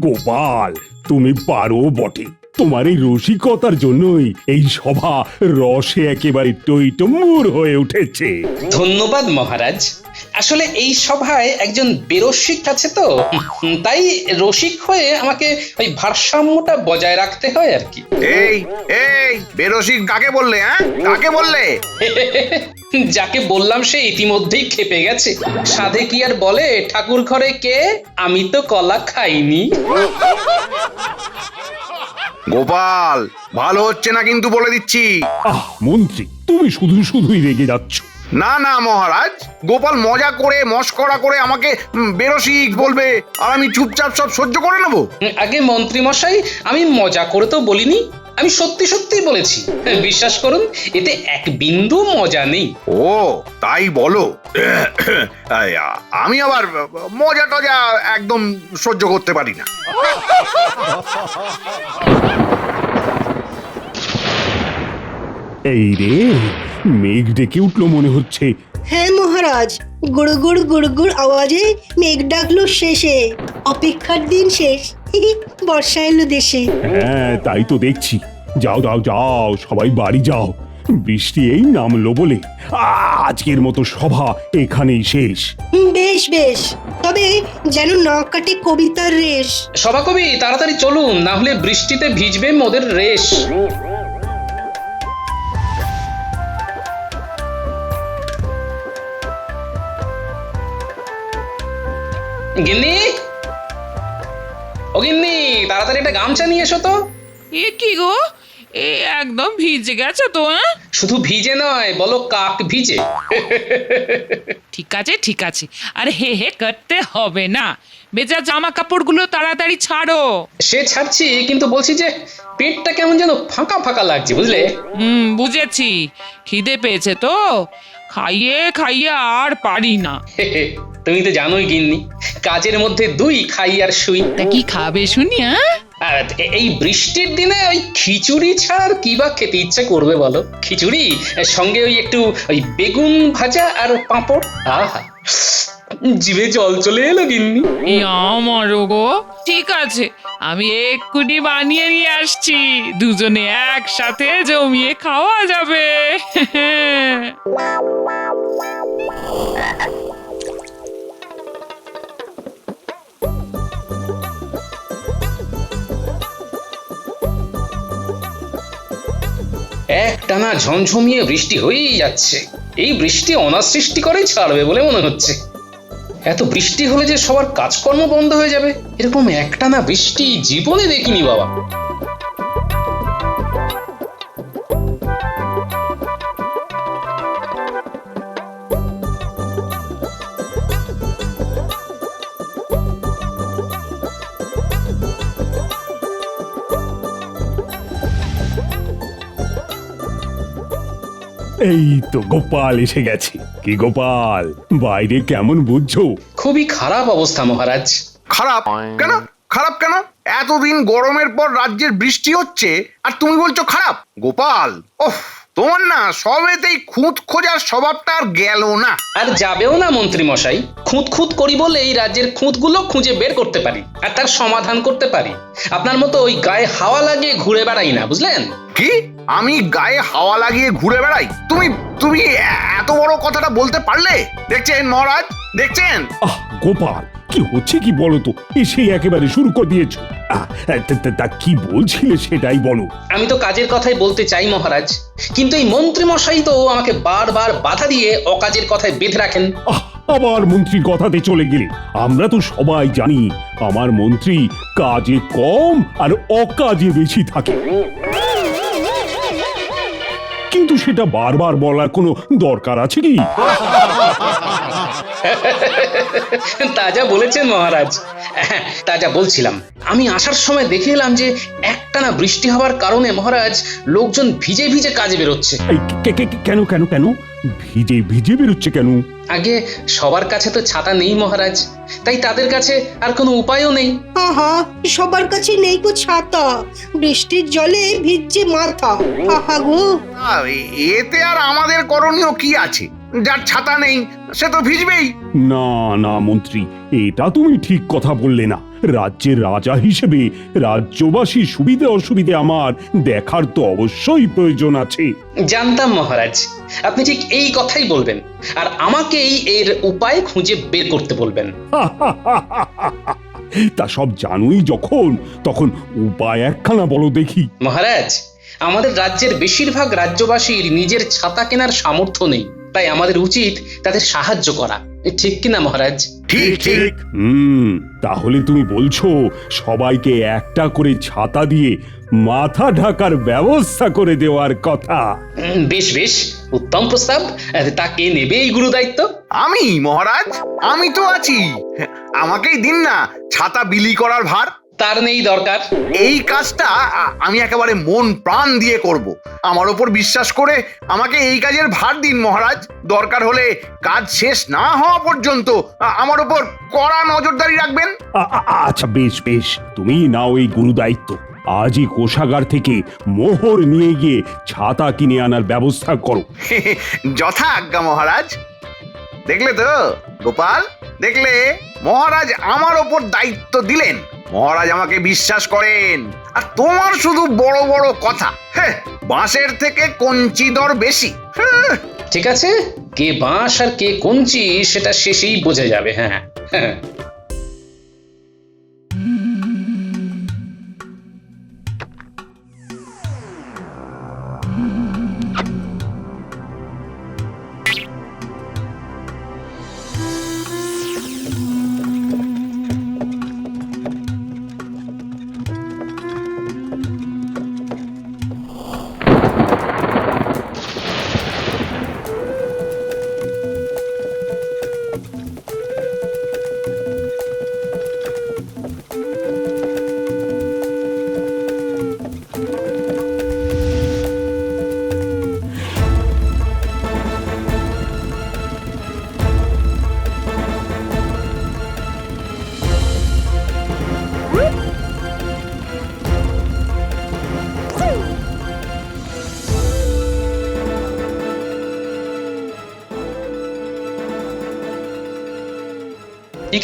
গোপাল, তুমি পারো বটে। তোমার এই রসিকতার জন্যই এই সভা রসে একেবারে টইটম্বুর হয়ে উঠেছে। ধন্যবাদ মহারাজ। আসলে এই সভায় একজন বেরসিক আছে তো, তাই রসিক হয়ে আমাকে ওই ভারসাম্যটা বজায় রাখতে হয় আর কি। এই এই বেরসিক কাকে বললে? হ্যাঁ, কাকে বললে? যাকে বললাম সে ইতিমধ্যেই খেপে গেছে। সাধে কি আর বলে, ঠাকুর ঘরে কে, আমি তো কলা খাইনি। গোপাল, ভালো হচ্ছে না কিন্তু, বলে দিচ্ছি। আহ মন্ত্রী, তুমি শুধু শুধুই রেগে যাচ্ছ। না না মহারাজ, গোপাল মজা করে মস্করা করে আমাকে বেরসিক বলবে, আর আমি চুপচাপ সব সহ্য করে নেব। আগে মন্ত্রী মশাই, আমি মজা করে তো বলিনি, আমি সত্যি সত্যি বলেছি। বিশ্বাস করুন, এতে এক বিন্দু মজা নেই। ও তাই বলো? আমি আবার মজা টজা একদম সহ্য করতে পারি না। এই রে, মেঘ ডেকে উঠলো মনে হচ্ছে। হ্যাঁ মহারাজ, গুড়গুড় গুড়গুড় আওয়াজে মেঘ ডাকলো শেষে, অপেক্ষার দিন শেষ। বর্ষা এলো দেশে। হ্যাঁ, তাই তো দেখছি। যাও যাও যাও, সবাই বাড়ি যাও। বৃষ্টি এই নামলো বলে আজকের মতো সভা এখানেই শেষ। বেশ বেশ, তবে যেন না কাটে কবিতার রেশ। সভাকবি তাড়াতাড়ি চলুন, না হলে বৃষ্টিতে ভিজবে মোদের রেশ। গিন্নি, ও গিন্নি, তাড়াতাড়ি একটা গামছা নিয়ে এসো তো। এ কি গো, এ একদম ভিজে গেছে তো। হ্যাঁ, শুধু ভিজে নয়, বলো কাক ভিজে। ঠিক আছে ঠিক আছে, আর হে হে করতে হবে না। ভেজা জামা কাপড়গুলো তাড়াতাড়ি ছাড়ো। সে ছাড়ছি, কিন্তু বলছি যে পেটটা কেমন যেন ফাঁকা ফাঁকা লাগছে, বুঝলে? বুঝেছি, খিদে পেয়েছে তো, খাইয়ে খাইয়ে আর পারি না। তুমি তো জানোই গিন্নি, কাজের মধ্যে দুই, খাই আর শুই। তা কি খাবে শুনি? হ্যাঁ, আর এই বৃষ্টির দিনে ওই খিচুড়ি ছাড়া আর কি বা খেতে ইচ্ছে করবে বলো? খিচুড়ি সঙ্গে ওই একটু ওই বেগুন ভাজা আর পাঁপড়, আহা, জিভে জল চলে এলো গিন্নি। আমারও গো। ঠিক আছে, আমি এক্ষুনি বানিয়ে নিয়ে আসছি, দুজনে একসাথে জমিয়ে খাওয়া যাবে। একটানা ঝমঝমিয়ে বৃষ্টি হয়েই যাচ্ছে। এই বৃষ্টি অনাসৃষ্টি করেই ছাড়বে বলে মনে হচ্ছে। এত বৃষ্টি হলে যে সবার কাজকর্ম বন্ধ হয়ে যাবে, এরকম একটানা বৃষ্টি জীবনে দেখিনি বাবা। এই তো গোপাল এসে গেছে। কি গোপাল, বাইরে কেমন বুঝছো? খুবই খারাপ অবস্থা মহারাজ। খারাপ কেন? খারাপ কেন? এতদিন গরমের পর রাজ্যের বৃষ্টি হচ্ছে আর তুমি বলছো খারাপ? গোপাল, ওহ, তোমার না সবেতেই খুঁত খোঁজার স্বভাবটা আর গেল না। আর যাবেও না মন্ত্রী মশাই। খুঁত খুঁত করি বলে এই রাজ্যের খুঁতগুলো খুঁজে বের করতে পারি আর তার সমাধান করতে পারি। আপনার মতো ওই গায়ে হাওয়া লাগিয়ে ঘুরে বেড়াই না, বুঝলেন? কি? আমি গায়ে হাওয়া লাগিয়ে ঘুরে বেড়াই? তুমি তুমি এত বড় কথাটা বলতে পারলে? দেখছেন মহারাজ, দেখছেন? আহ গোপাল, কি হচ্ছে কি বলো তো? এসে একেবারে শুরু করে দিয়েছো। তা কি বলছিলে সেটাই বলো। আমি তো কাজের কথাই বলতে চাই মহারাজ, কিন্তু এই মন্ত্রী মশাই তো আমাকে বারবার বাধা দিয়ে অকাজের কথায় বেঁধে রাখেন। আবার মন্ত্রীর কথাতে চলে গেলে। আমরা তো সবাই জানি আমার মন্ত্রী কাজে কম আর অকাজে বেশি থাকে, কিন্তু সেটা বারবার বলার কোনো দরকার আছে কি? তাজা বলেছেন মহারাজ। তাজা বলছিলাম, আমি আসার সময় দেখে এলাম যে একটানা বৃষ্টি হওয়ার কারণে মহারাজ লোকজন ভিজে ভিজে কাজে বেরোচ্ছে। কেন কেন কেন ভিজে ভিজে বেরোচ্ছে কেন? আগে সবার কাছে তো ছাতা নেই মহারাজ, তাই তাদের কাছে আর কোনো উপায়ও নেই। আহা, সবার কাছে নেই গো ছাতা, বৃষ্টির জলে ভিজছে মাথা। আহা গো। এতে আর আমাদের করণীয় কি আছে? যার ছাতা নেই সে তো ভিজবেই। না না মন্ত্রী, এটা তুমি ঠিক কথা বললে না। রাজ্যের রাজা হিসেবে রাজ্যবাসীর সুবিধে অসুবিধে আমার দেখার তো অবশ্যই প্রয়োজন আছে। জানতাম মহারাজ আপনি ঠিক এই কথাই বলবেন, আর আমাকেই এর উপায় খুঁজে বের করতে বলবেন। তা সব জানুই যখন, তখন উপায় একখানা বলো দেখি। মহারাজ, আমাদের রাজ্যের বেশিরভাগ রাজ্যবাসীর নিজের ছাতা কেনার সামর্থ্য নেই, তাই আমাদের উচিত তাদের সাহায্য করা, ঠিক কিনা মহারাজ? ঠিক ঠিক। তাহলে তুমি বলছো সবাইকে একটা করে ছাতা দিয়ে মাথা ঢাকার ব্যবস্থা করে দেওয়ার কথা? বেশ বেশ, উত্তম প্রস্তাব। তা কে নেবে এই গুরু দায়িত্ব? আমি মহারাজ, আমি তো আছি। আমাকেই দিন না ছাতা বিলি করার ভার। তার নেই দরকার। এই কাজটা আমি একেবারে মন প্রাণ দিয়ে করব। আমার ওপর বিশ্বাস করে আমাকে এই কাজের ভার দিন মহারাজ। দরকার হলে কাজ শেষ না হওয়া পর্যন্ত আমার ওপর কড়া নজরদারি রাখবেন। আচ্ছা বেশ বেশ, তুমি নাও এই গুরু দায়িত্ব। আজই কোষাগার থেকে মোহর নিয়ে গিয়ে ছাতা কিনে আনার ব্যবস্থা করো। যথা আজ্ঞা মহারাজ। দেখলে তো গোপাল, দেখলে মহারাজ আমার ওপর দায়িত্ব দিলেন। মহারাজ আমাকে বিশ্বাস করেন, আর তোমার শুধু বড় বড় কথা। হ্যাঁ, বাঁশের থেকে কঞ্চি দর বেশি। হ্যাঁ। ঠিক আছে, কে বাঁশ আর কে কঞ্চি সেটা শেষেই বোঝা যাবে। হ্যাঁ হ্যাঁ।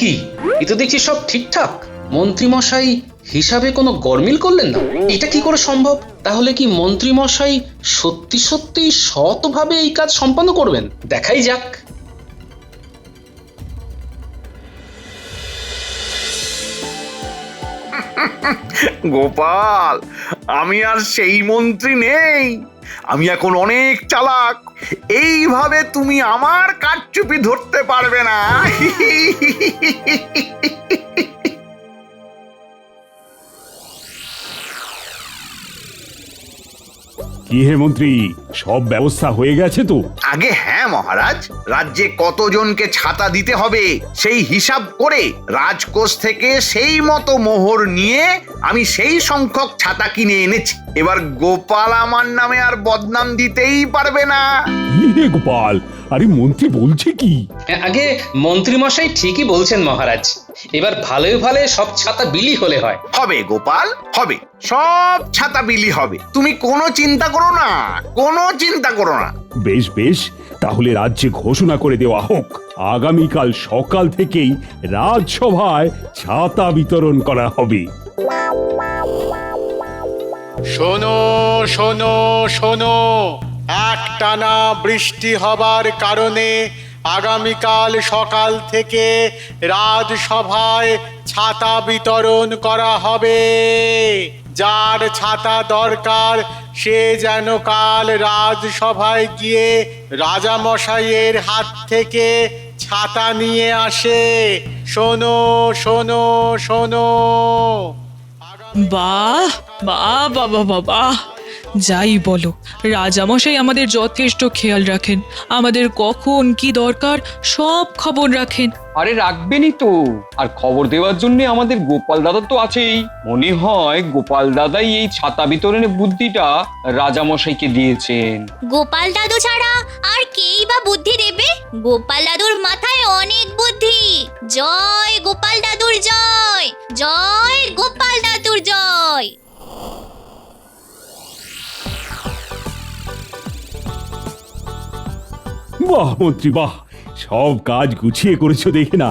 কি এ তো দেখছি সব ঠিকঠাক। মন্ত্রীমশাই হিসাবে কোনো গরমিল করলেন না, এটা কি করে সম্ভব? তাহলে কি মন্ত্রীমশাই সত্যি সত্যি সৎভাবে এই কাজ সম্পন্ন করবেন? দেখাই যাক। গোপাল, আমি আর সেই মন্ত্রী নেই। আমি এখন অনেক চালাক। এইভাবে তুমি আমার কারচুপি ধরতে পারবে না। কি হে মন্ত্রী, সব ব্যবস্থা হয়ে গেছে তো? আগে হ্যাঁ মহারাজ, রাজ্যে কতজনকে ছাতা দিতে হবে সেই হিসাব করে রাজকোষ থেকে সেই মতো মোহর নিয়ে আমি সেই সংখ্যক ছাতা কিনে এনেছি। এবার গোপাল আমার নামে আর বদনাম দিতেই পারবে না। কি হে গোপাল, আরে মন্ত্রী বলছে কি? আগে মন্ত্রীমশাই ঠিকই বলছেন মহারাজ, এবার ভালোই ভালো সব ছাতা বিলি হলে হয়। হবে গোপাল, হবে, সব ছাতা বিলি হবে। তুমি কোনো চিন্তা করো না, কোনো চিন্তা করো না। বেশ বেশ, তাহলে রাজ্যে ঘোষণা করে দেওয়া হোক আগামীকাল সকাল থেকেই রাজসভায় ছাতা বিতরণ করা হবে। শোনো শোনো শোনো, একটানা বৃষ্টি হবার কারণে আগামীকাল সকাল থেকে রাজসভায় ছাতা বিতরণ করা হবে। যার ছাতা দরকার সে যেন কাল রাজসভায় গিয়ে রাজামশাইয়ের হাত থেকে ছাতা নিয়ে আসে। শোনো শোনো শোনো। বাহ বাহ বাবা বাবা, যাই বলো, রাজামশাই আমাদের যথেষ্ট খেয়াল রাখেন, আমাদের কখন কি দরকার সব খবর রাখেন। আরে রাখবেনই তো, আর খবর দেওয়ার জন্য আমাদের গোপাল দাদা তো আছেই। মনে হয় গোপাল দাদাই এই ছাতা বিতরণের বুদ্ধিটা রাজামশাইকে দিয়েছেন। গোপাল দাদু ছাড়া আর কেই বা বুদ্ধি দেবে? গোপাল দাদুর মাথায় অনেক বুদ্ধি। জয় গোপাল দাদুর জয়, জয় গোপাল দাদুর জয়। বাহ মন্ত্রী বাহ, সব কাজ গুছিয়ে করেছো দেখে না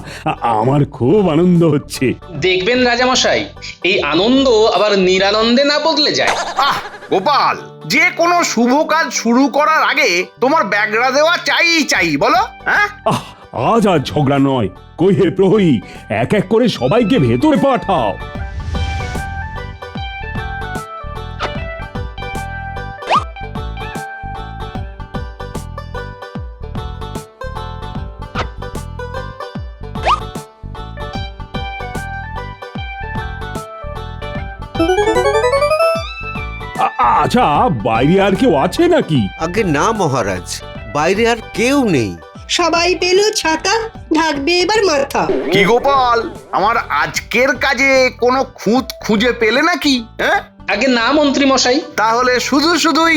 আমার খুব আনন্দ হচ্ছে। দেখবেন রাজামশাই, এই আনন্দ আবার নিরানন্দে না বদলে যায়। আহ গোপাল, যে কোনো শুভ কাজ শুরু করার আগে তোমার ব্যাগরা দেওয়া চাই চাই, বলো? হ্যাঁ, আজ আর ঝগড়া নয়, কই হে প্রহরী, এক এক করে সবাইকে ভেতরে পাঠাও। আচ্ছা, বাইরে আর কেউ আছে নাকি? আগে না মহারাজ, বাইরে আর কেউ নেই। সবাই পেল ছাতা, ঢাকবে এবার মাথা। কি গোপাল, আমার আজকের কাজে কোনো খুঁত খুঁজে পেলে নাকি? হ্যাঁ, আগে না মন্ত্রী মশাই। তাহলে শুধুই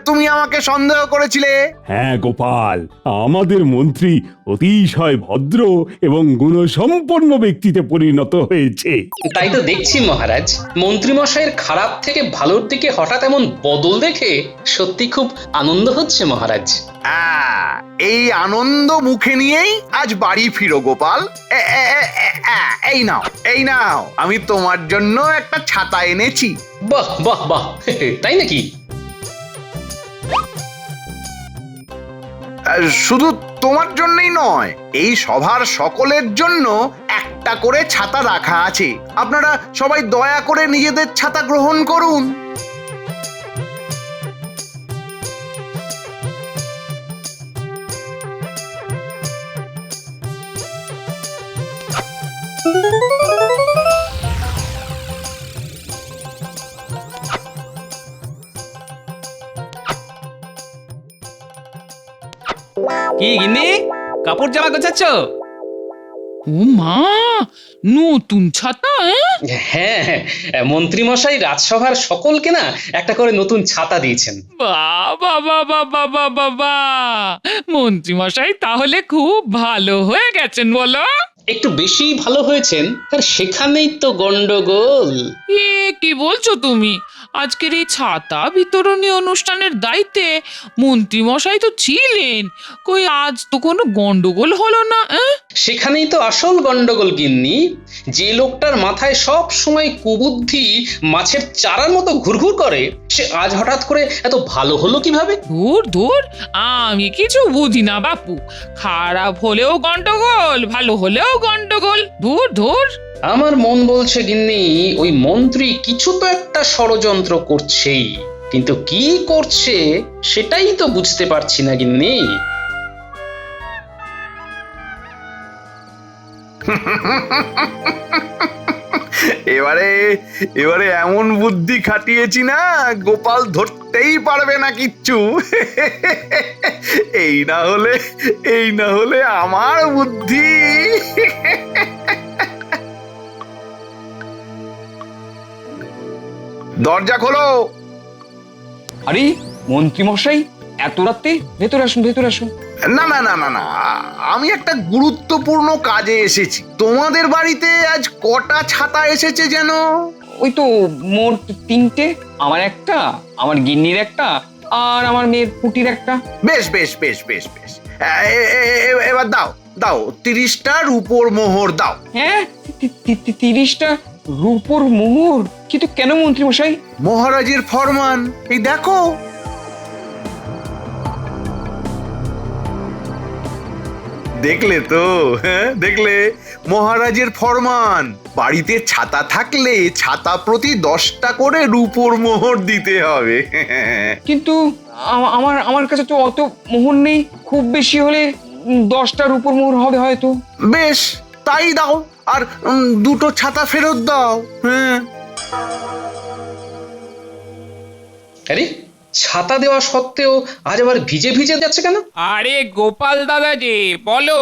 তুমি আমাকে সন্দেহ করেছিলে? হ্যাঁ গোপাল, আমাদের মন্ত্রী অতিশয় ভদ্র এবং গুণসম্পন্ন ব্যক্তিতে পরিণত হয়েছে। তাই তো দেখছি মহারাজ, মন্ত্রী মশাইয়ের খারাপ থেকে ভালোর দিকে হঠাৎ এমন বদল দেখে সত্যি খুব আনন্দ হচ্ছে মহারাজ। এই আনন্দ মুখে নিয়েই আজ বাড়ি ফিরো গোপাল। এই নাও আমি তোমার জন্য একটা ছাতা এনেছি। বাহ বাহ বাহ, তাই নাকি? শুধু তোমার জন্যই নয়, এই সভার সকলের জন্য একটা করে ছাতা রাখা আছে। আপনারা সবাই দয়া করে নিজেদের ছাতা গ্রহণ করুন। কি গিন্নি, কাপড় জামা গোছাচ্ছ? ও মা, নতুন ছাতা? হ্যাঁ হ্যাঁ, মন্ত্রী মশাই রাজসভার সকলকে না একটা করে নতুন ছাতা দিয়েছেন। বাবা বাবা বাবা বাবা, মন্ত্রী মশাই তাহলে খুব ভালো হয়ে গেছেন বলো। একটু বেশি ভালো হয়েছেন, আর সেখানেই তো গন্ডগোল। এ কি বলছো তুমি? আজকের এই ছাতা বিতরণী অনুষ্ঠানের দায়িত্বে মন্ত্রী মশাই তো ছিলেন, কই আজ তো কোনো গন্ডগোল হলো না? সেখানেই তো আসল গন্ডগোল গিন্নি। যে লোকটার মাথায় সব সময় কুবুদ্ধি মাছের চারার মতো ঘুরঘুর করে, সে আজ হঠাৎ করে এত ভালো হলো কিভাবে? দূর দূর, আমি কিছু বুঝি না বাপু। খারাপ হলেও গন্ডগোল, ভালো হলেও গন্ডগোল, দূর দূর। আমার মন বলছে গিন্নি, ওই মন্ত্রী কিছু তো একটা ষড়যন্ত্র করছেই, কিন্তু কি করছে সেটাই তো বুঝতে পারছি না গিন্নি। এবারে এমন বুদ্ধি খাটিয়েছি না, গোপাল ধরতেই পারবে না কিচ্ছু। এই না হলে আমার বুদ্ধি। দরজা খোলো। আরে মন্ত্রী মশাই, এত রাতে? ভেতরে আসুন, ভেতরে আসুন। না, আমি একটা গুরুত্বপূর্ণ কাজে এসেছি। তোমাদের বাড়িতে আজ কটা ছাতা এসেছে যেন? ওই তো মোট 3টে, আমার একটা, আমার গিন্নির একটা, আর আমার মেয়ের পুটির একটা। বেশ, এবার দাও 30টা রূপোর মোহর দাও। হ্যাঁ, 30টা রূপোর মোহর? কিন্তু কেন মন্ত্রী মশাই? মহারাজের ফরমান, এই দেখো। দেখলে তো? হ্যাঁ, দেখলে? মহারাজের ফরমান, বাড়িতে ছাতা থাকলে ছাতা প্রতি 10টা করে রূপোর মোহর দিতে হবে। কিন্তু আমার কাছে তো অত মোহর নেই, খুব বেশি হলে 10টা রূপোর মোহর হবে হয়তো। বেশ, তাই দাও, আর 2টো ছাতা ফেরত দাও। হ্যাঁ। আরে, ছাতা দেওয়া সত্ত্বেও আজ আবার ভিজে ভিজে যাচ্ছে কেন? আরে গোপাল দাদা যে, বলো।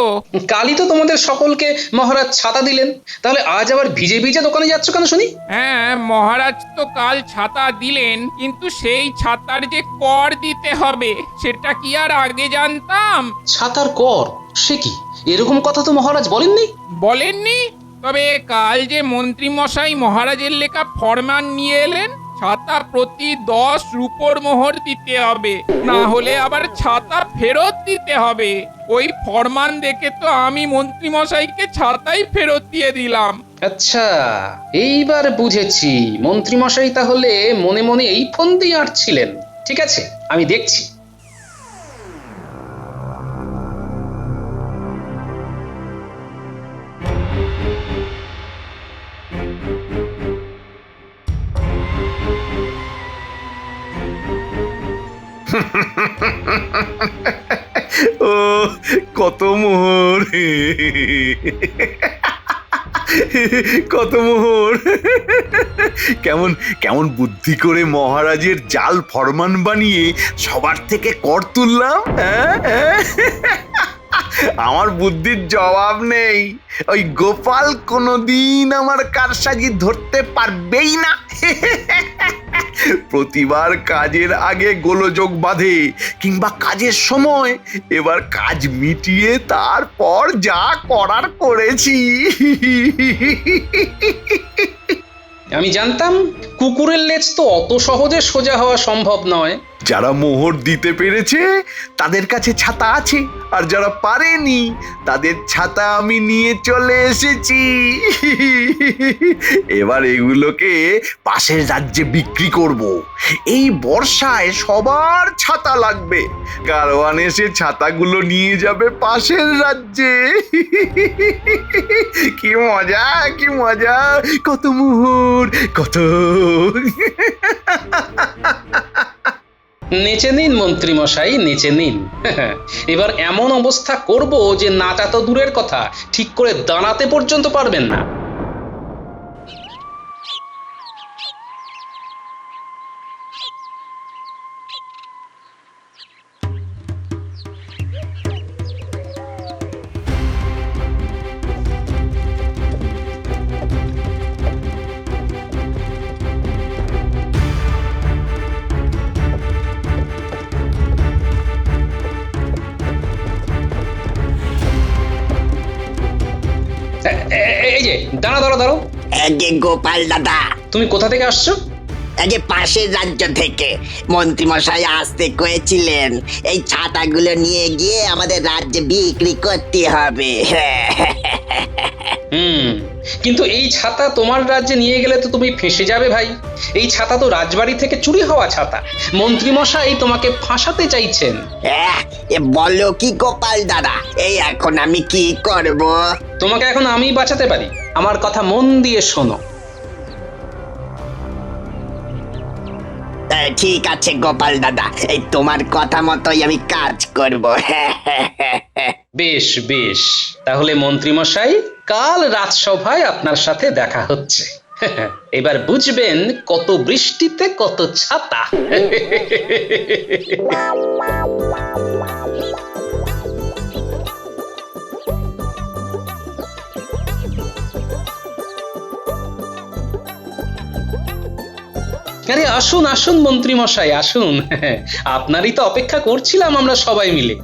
কালই তো তোমাদের সকলকে মহারাজ ছাতা দিলেন, তাহলে আজ আবার ভিজে ভিজে দোকানে যাচ্ছ কেন শুনি? হ্যাঁ, মহারাজ তো কাল ছাতা দিলেন, কিন্তু সেই ছাতার যে কর দিতে হবে সেটা কি আর আগে জানতাম? ছাতার কর? সে কি, এরকম কথা তো মহারাজ বলেননি। বলেননি? তবে কাল যে মন্ত্রী মশাই মহারাজের লেখা ফরমান নিয়ে এলেন, ছাতা প্রতি 10 রূপোর মোহর দিতে হবে, না হলে আবার ছাতা ফেরত দিতে হবে। ওই ফরমান দেখে তো আমি মন্ত্রী মশাইকে ছাতাই ফেরত দিয়ে দিলাম। আচ্ছা, এইবার বুঝেছি মন্ত্রী মশাই তাহলে মনে মনে এই ফন্দি আঁটছিলেন। ঠিক আছে, আমি দেখছি। ও কত মোহর, কত মোহর। কেমন কেমন বুদ্ধি করে মহারাজের জাল ফরমান বানিয়ে সবার থেকে কর তুললাম। আমার বুদ্ধির জবাব নেই। ওই গোপাল কোনোদিন আমার কারসাজি ধরতে পারবেই না। প্রতিবার কাজের আগে গোলযোগ বাঁধে কিংবা কাজের সময়, এবার কাজ মিটিয়ে তারপর যা করার করেছি। আমি জানতাম কুকুরের লেজ তো অত সহজে সোজা হওয়া সম্ভব নয়। যারা মোহর দিতে পেরেছে তাদের কাছে ছাতা আছে, আর যারা পারেনি তাদের ছাতা আমি নিয়ে চলে এসেছি। এবার এগুলোকে পাশের রাজ্যে বিক্রি করব। এই বর্ষায় সবার ছাতা লাগবে, কারওয়ান এসে ছাতাগুলো নিয়ে যাবে পাশের রাজ্যে। কি মজা, কি মজা, কত মোহর, কত। নেচে নিন মন্ত্রী মশাই, নেচে নিন। এবার এমন অবস্থা করব যে নাটা তো দূরের কথা, ঠিক করে দাঁড়াতে পর্যন্ত পারবেন না। এই যে দাঁড়া দাঁড়া দাঁড়াও। যে গোপাল দাদা, তুমি কোথা থেকে আসছো? যে পাশের রাজ্য থেকে মন্ত্রী মশাই আসতে কয়েছিলেন, এই ছাতাগুলো নিয়ে গিয়ে আমাদের রাজ্যে বিক্রি করতে হবে। কিন্তু এই ছাতা তোমার রাজ্যে নিয়ে গেলে তো তুমি ফেঁসে যাবে ভাই। এই ছাতা তো রাজবাড়ি থেকে চুরি হওয়া ছাতা। মন্ত্রী মশাই তোমাকে ফাঁসাতে চাইছেন। বলো কি গোপাল দাদা, এই এখন আমি কি করব? তোমাকে এখন আমি বাঁচাতে পারি। আমার কথা মন দিয়ে শোনো। ঠিক আছে গোপাল দাদা, এই তোমার কথা মতোই আমি কাজ করব। বেশ বেশ, তাহলে মন্ত্রী মশাই কাল রাজসভায় আপনার সাথে দেখা হচ্ছে। এবার বুঝবেন কত বৃষ্টিতে কত ছাতা। আরে আসুন আসুন মন্ত্রী মশাই আসুন, আপনারই তো অপেক্ষা করছিলাম আমরা সবাই মিলে।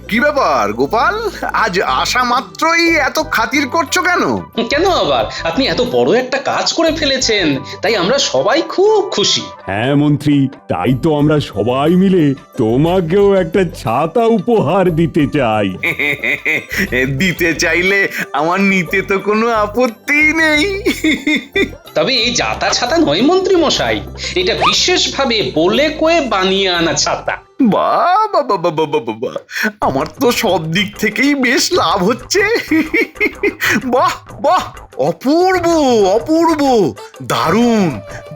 কি ব্যাপার গোপাল, আজ আসা মাত্রই এত খাতির করছো কেন? কেন আবার, আপনি এত বড় একটা কাজ করে ফেলেছেন, তাই আমরা সবাই খুব খুশি। হ্যাঁ মন্ত্রী, তাই তো আমরা সবাই মিলে তোমাকেও একটা ছাতা উপহার দিতে চাই। দিতে চাইলে আমার নিতে তো কোনো আপত্তি নেই। তবে এই জাতা ছাতা নয় মন্ত্রী মশাই, এটা বিশেষভাবে বলে কয়ে বানিয়ে আনা ছাতা। বাবা বাবা বাবা বাবা, আমার তো সব দিক থেকেই বেশ লাভ হচ্ছে। বাহ বাহ, অপূর্ব অপূর্ব, দারুণ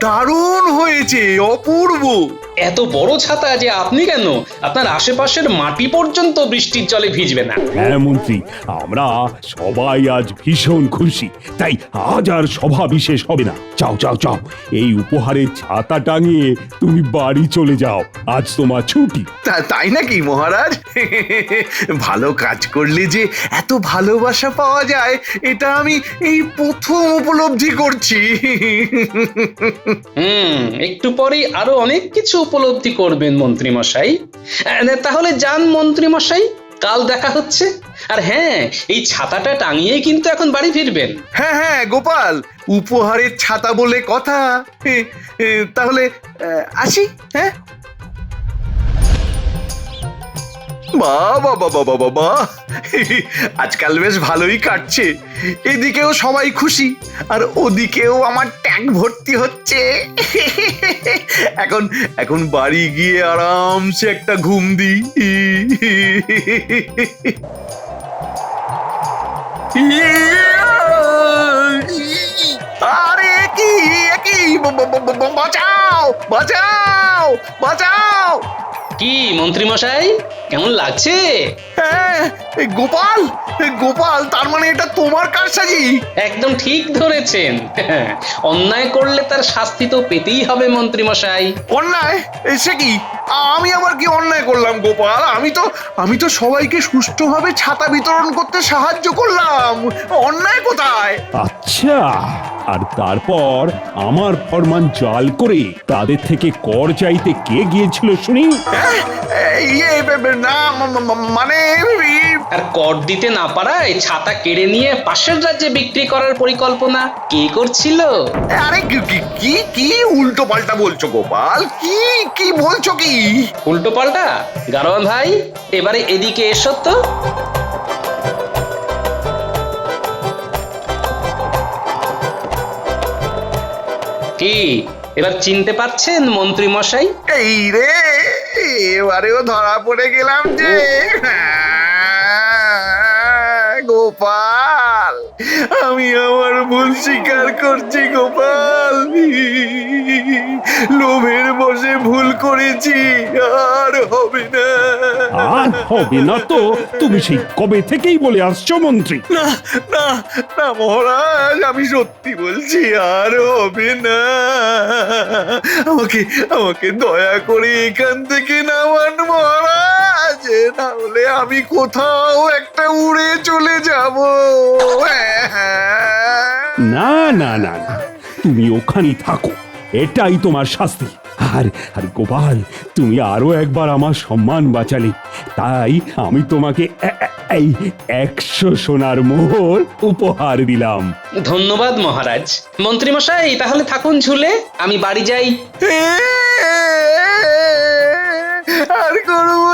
দারুণ হয়েছে, অপূর্ব। এত বড় ছাতা যে আপনি কেন, আপনার আশেপাশের মাটি পর্যন্ত বৃষ্টির জলে ভিজবে না। হ্যাঁ মন্ত্রী, আমরা সবাই আজ ভীষণ খুশি, তাই আজ আর সভা বিশেষ হবে না। যাও যাও যাও, এই উপহারের ছাতা টাঙিয়ে তুমি বাড়ি চলে যাও, আজ তোমার ছুটি। তাই নাকি মহারাজ? ভালো কাজ করলে যে এত ভালোবাসা পাওয়া যায়, এটা আমি এই প্রথম উপলব্ধি করছি। একটু পরেই আরো অনেক কিছু উপলব্ধি করবেন মন্ত্রী মশাই। তাহলে যান মন্ত্রী মশাই, কাল দেখা হচ্ছে। আর হ্যাঁ, এই ছাতাটা টাঙিয়ে কিন্তু এখন বাড়ি ফিরবেন। হ্যাঁ হ্যাঁ গোপাল, উপহারের ছাতা বলে কথা। তাহলে আসি। হ্যাঁ, বাবা বাবা বাবা বাবা, আজকাল বেশ ভালোই কাটছে। এদিকেও সবাই খুশি আর ওদিকেও আমার ট্যাঙ্ক ভর্তি হচ্ছে। এখন এখন বাড়ি গিয়ে আরামসে একটা ঘুম দিই। আরে কি কি, বাঁচাও বাঁচাও বাঁচাও! কি মন্ত্রী মশাই, কেমন লাগছে? হ্যাঁ, গোপাল গোপাল, তার মানে এটা তোমার কারসাজি? একদম ঠিক ধরেছেন। অন্যায় করলে তার শাস্তি তো পেতেই হবে মন্ত্রী মশাই। অন্যায়? সে কি? আমি আবার কি অন্যায় করলাম গোপাল? আমি তো সবাইকে সুষ্ঠুভাবে ছাতা বিতরণ করতে সাহায্য করলাম। অন্যায় কোথায়? আচ্ছা, আর তারপর আমার ফরমান জাল করে তাদের থেকে কর চাইতে কে গিয়েছিল শুনি? না, মানে আর কর দিতে না পারায় ছাতা কেড়ে নিয়ে পাশের রাজ্যে বিক্রি করার পরিকল্পনা কে করছিল? আরে কি কি উল্টো পাল্টা বলছো গোপাল? কি কি বলছো কি? উল্টো পাল্টা? গারোয়ান ভাই, এবারে এদিকে এসো তো। কি এবার চিনতে পারছেন মন্ত্রী মশাই? এই রে, এবারেও ধরা পড়ে গেলাম যে। গোপাল, আমি আমার ভুল স্বীকার করছি গোপাল। লোভের বশে ভুল করেছি, আর হবে না। আর হবে না তো তুমি সেই কবে থেকেই বলে আসছো মন্ত্রী। না না না মহারাজ, আমি সত্যি বলছি, আর হবে না। আমাকে আমাকে দয়া করে এখান থেকে নামান মহারাজ, না হলে আমি কোথাও একটা উড়ে চলে যাব। না না না না, তুমি ওখানেই থাকো, এটাই তোমার শাস্তি। আর আর গোপাল, তুমি আরো একবার আমার সম্মান বাঁচালে, তাই আমি তোমাকে এই 100 সোনার মোহর উপহার দিলাম। ধন্যবাদ মহারাজ। মন্ত্রী মশাই তাহলে থাকুন ঝুলে, আমি বাড়ি যাই। আর করব